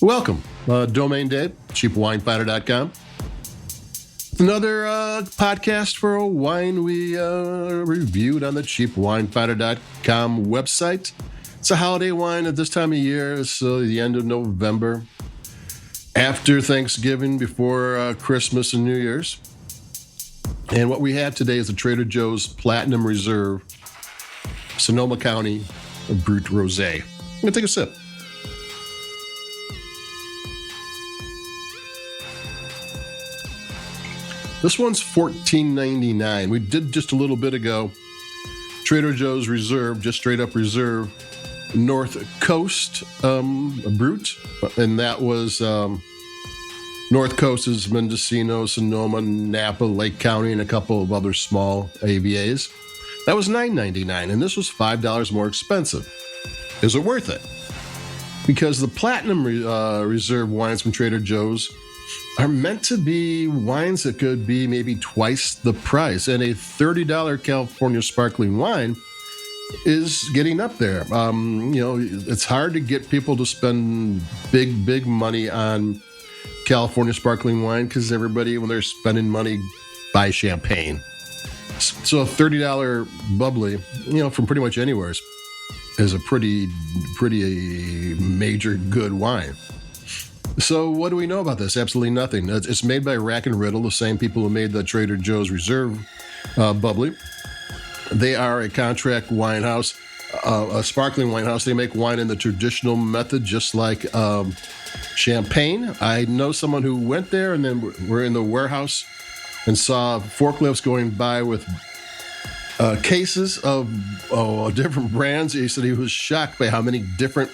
Welcome, Domain Dave, cheapwinefinder.com. Another podcast for a wine we reviewed on the cheapwinefinder.com website. It's a holiday wine at this time of year, so the end of November, after Thanksgiving, before Christmas and New Year's. And what we have today is the Trader Joe's Platinum Reserve, Sonoma County, Brut Rosé. I'm going to take a sip. This one's $14.99. We did just a little bit ago Trader Joe's Reserve, just straight up Reserve, North Coast Brut, and that was North Coast is Mendocino, Sonoma, Napa, Lake County, and a couple of other small AVAs. That was $9.99, and this was $5 more expensive. Is it worth it? Because the Platinum Reserve wines from Trader Joe's are meant to be wines that could be maybe twice the price. And a $30 California sparkling wine is getting up there. It's hard to get people to spend big money on California sparkling wine because everybody, when they're spending money, buys champagne. So a $30 bubbly, from pretty much anywhere is a pretty major good wine. So what do we know about this? Absolutely nothing. It's made by Rack & Riddle, the same people who made the Trader Joe's Reserve bubbly. They are a contract wine house, a sparkling wine house. They make wine in the traditional method, just like champagne. I know someone who went there and then were in the warehouse and saw forklifts going by with cases of different brands. He said he was shocked by how many different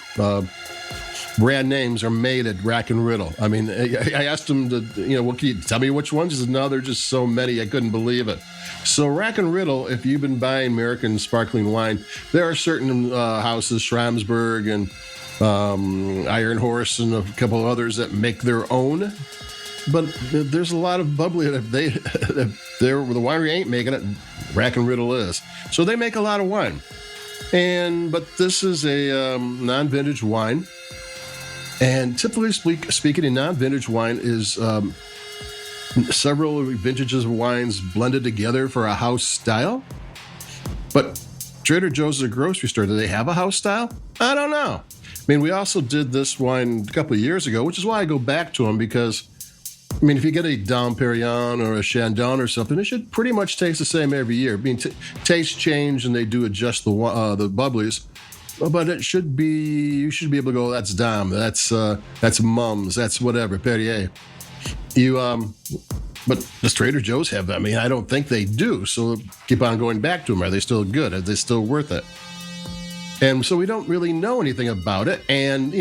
brand names are made at Rack & Riddle. I mean, I asked him to, what can you tell me which ones? He said, no, there are just so many, I couldn't believe it. So Rack & Riddle, if you've been buying American sparkling wine, there are certain houses, Schramsberg and Iron Horse and a couple of others that make their own. But there's a lot of bubbly that the winery ain't making it, Rack & Riddle is. So they make a lot of wine. But this is a non-vintage wine. And typically speaking, a non-vintage wine is several vintages of wines blended together for a house style. But Trader Joe's is a grocery store. Do they have a house style? I don't know. I mean, we also did this wine a couple of years ago, which is why I go back to them, because, if you get a Dom Perignon or a Chandon or something, it should pretty much taste the same every year. Tastes change and they do adjust the bubblies. But it should be, you should be able to go, that's Dom, that's Mums, that's whatever, Perrier. But does Trader Joe's have that? I don't think they do. So keep on going back to them. Are they still good? Are they still worth it? And so we don't really know anything about it. And,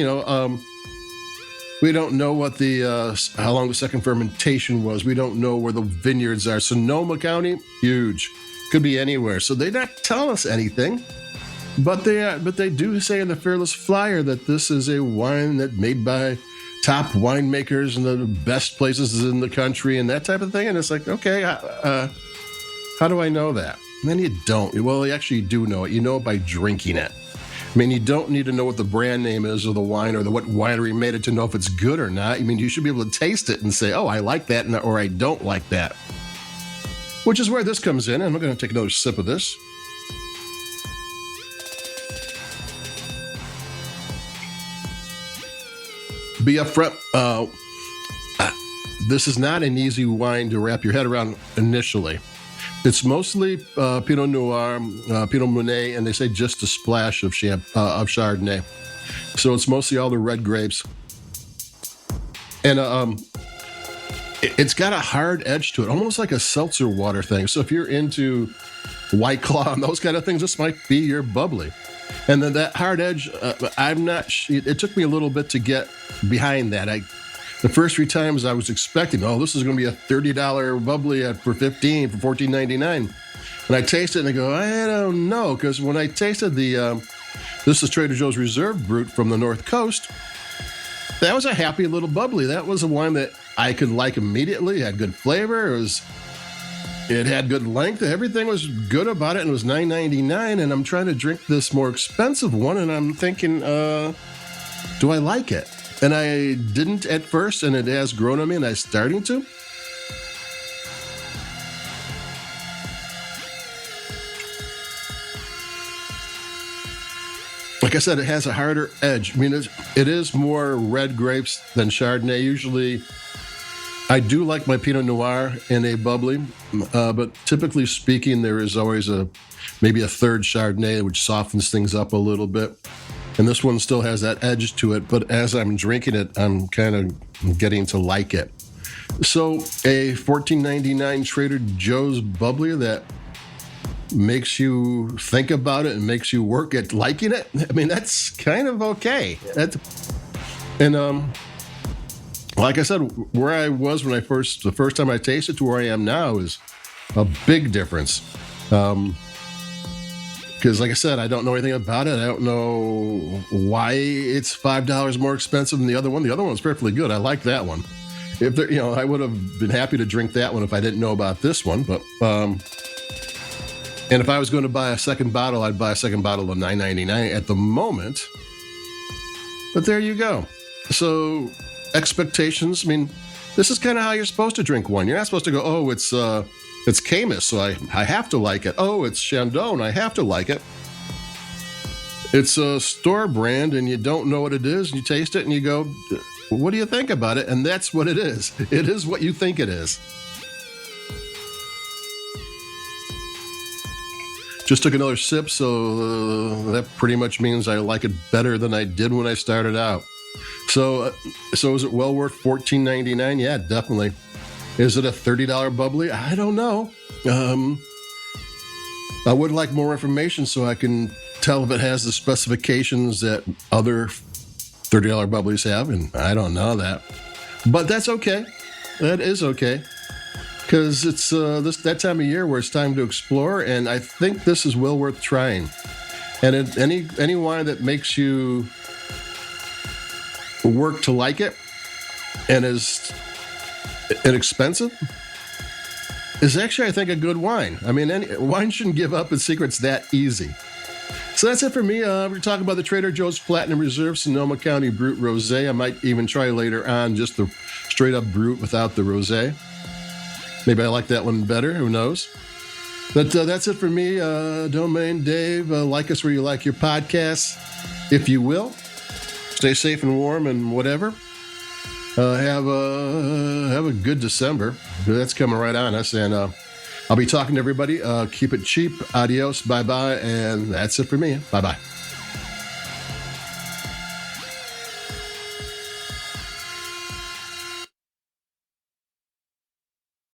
we don't know what how long the second fermentation was. We don't know where the vineyards are. Sonoma County, huge. Could be anywhere. So they're not telling us anything. But they do say in the Fearless Flyer that this is a wine that made by top winemakers in the best places in the country and that type of thing. And it's like, okay, how do I know that? And then you don't. Well, you actually do know it. You know it by drinking it. You don't need to know what the brand name is of the wine or what winery made it to know if it's good or not. You should be able to taste it and say, oh, I like that, or I don't like that. Which is where this comes in. And I'm going to take another sip of this. Be upfront. This is not an easy wine to wrap your head around initially. It's mostly Pinot Noir, Pinot Meunier, and they say just a splash of Chardonnay. So it's mostly all the red grapes. And it's got a hard edge to it, almost like a seltzer water thing. So if you're into White Claw and those kind of things, this might be your bubbly. And then that hard edge, it took me a little bit to get behind that. The first three times I was expecting, this is going to be a $30 bubbly for $14.99. And I taste it and I go, I don't know. Because when I tasted this is Trader Joe's Reserve Brut from the North Coast, that was a happy little bubbly. That was a wine that I could like immediately. It had good flavor. It had good length. Everything was good about it, and it was $9.99. And I'm trying to drink this more expensive one, and I'm thinking, do I like it? And I didn't at first, and it has grown on me, and I'm starting to. Like I said, it has a harder edge. I mean, it is more red grapes than Chardonnay. Usually, I do like my Pinot Noir in a bubbly, but typically speaking, there is always maybe a third Chardonnay, which softens things up a little bit. And this one still has that edge to it, but as I'm drinking it, I'm kind of getting to like it. So a $14.99 Trader Joe's bubbly that makes you think about it and makes you work at liking it. I mean, that's kind of okay. Like I said, where I was when the first time I tasted to where I am now is a big difference. Because like I said, I don't know anything about it. I don't know why it's $5 more expensive than the other one. The other one was perfectly good. I like that one. I would have been happy to drink that one if I didn't know about this one. But and if I was going to buy a second bottle, I'd buy a second bottle of $9.99 at the moment. But there you go. So expectations. I mean, this is kind of how you're supposed to drink wine. You're not supposed to go, oh, it's Camus, so I have to like it. Oh, it's Chandon, I have to like it. It's a store brand, and you don't know what it is, and you taste it, and you go, what do you think about it? And that's what it is. It is what you think it is. Just took another sip, so that pretty much means I like it better than I did when I started out. So is it well worth $14.99? Yeah, definitely. Is it a $30 bubbly? I don't know. I would like more information so I can tell if it has the specifications that other $30 bubblies have, and I don't know that. But that's okay. That is okay. Because it's that time of year where it's time to explore, and I think this is well worth trying. And any wine that makes you work to like it and is inexpensive is actually, I think, a good wine. I mean, wine shouldn't give up its secrets that easy. So that's it for me. We're talking about the Trader Joe's Platinum Reserve Sonoma County Brut Rosé. I might even try later on just the straight up Brut without the Rosé. Maybe I like that one better. Who knows? But that's it for me. Domain Dave. Like us where you like your podcasts, if you will. Stay safe and warm and whatever. Have a good December. That's coming right on us. And I'll be talking to everybody. Keep it cheap. Adios. Bye-bye. And that's it for me. Bye-bye.